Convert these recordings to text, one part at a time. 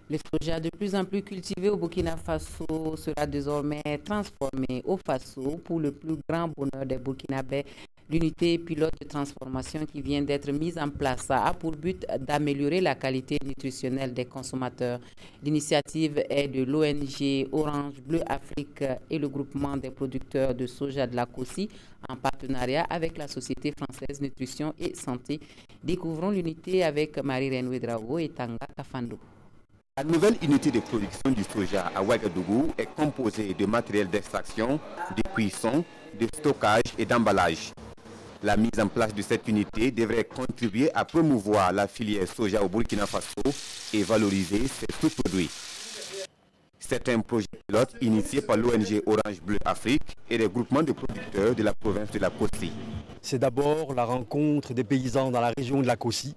Le soja de plus en plus cultivé au Burkina Faso sera désormais transformé au Faso pour le plus grand bonheur des Burkinabés. L'unité pilote de transformation qui vient d'être mise en place a pour but d'améliorer la qualité nutritionnelle des consommateurs. L'initiative est de l'ONG Orange Bleu Afrique et le groupement des producteurs de soja de la COSI en partenariat avec la Société française Nutrition et Santé. Découvrons l'unité avec Marie-Reine Ouedraogo et Tanga Kafando. La nouvelle unité de production du soja à Ouagadougou est composée de matériel d'extraction, de cuisson, de stockage et d'emballage. La mise en place de cette unité devrait contribuer à promouvoir la filière soja au Burkina Faso et valoriser ses sous-produits. C'est un projet pilote initié par l'ONG Orange Bleu Afrique et les groupements de producteurs de la province de la Kossi. C'est d'abord la rencontre des paysans dans la région de la Kossi,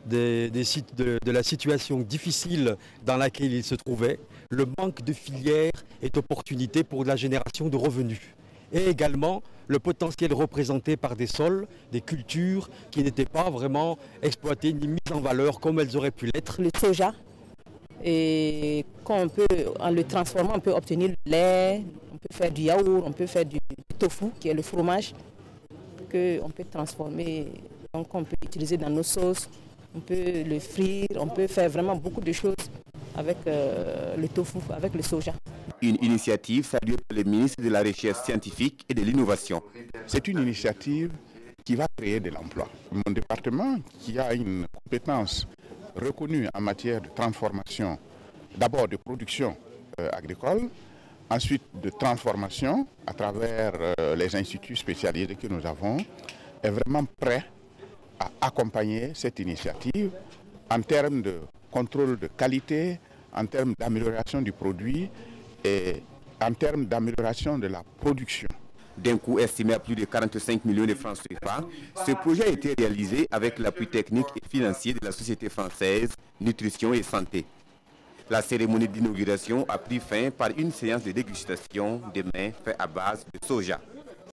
de la situation difficile dans laquelle ils se trouvaient, le manque de filières et d'opportunités pour la génération de revenus. Et également le potentiel représenté par des sols, des cultures qui n'étaient pas vraiment exploitées ni mises en valeur comme elles auraient pu l'être. Le soja, et en le transformant, on peut obtenir du lait, on peut faire du yaourt, on peut faire du tofu, qui est le fromage, qu'on peut transformer, donc on peut utiliser dans nos sauces, on peut le frire, on peut faire vraiment beaucoup de choses avec le tofu, avec le soja. Une initiative saluée par le ministre de la Recherche scientifique et de l'Innovation. C'est une initiative qui va créer de l'emploi. Mon département, qui a une compétence reconnue en matière de transformation, d'abord de production agricole, ensuite de transformation à travers les instituts spécialisés que nous avons, est vraiment prêt à accompagner cette initiative en termes de contrôle de qualité, en termes d'amélioration du produit et en termes d'amélioration de la production. D'un coût estimé à plus de 45 millions de francs CFA, ce projet a été réalisé avec l'appui technique et financier de la Société française Nutrition et Santé. La cérémonie d'inauguration a pris fin par une séance de dégustation de mets faits à base de soja.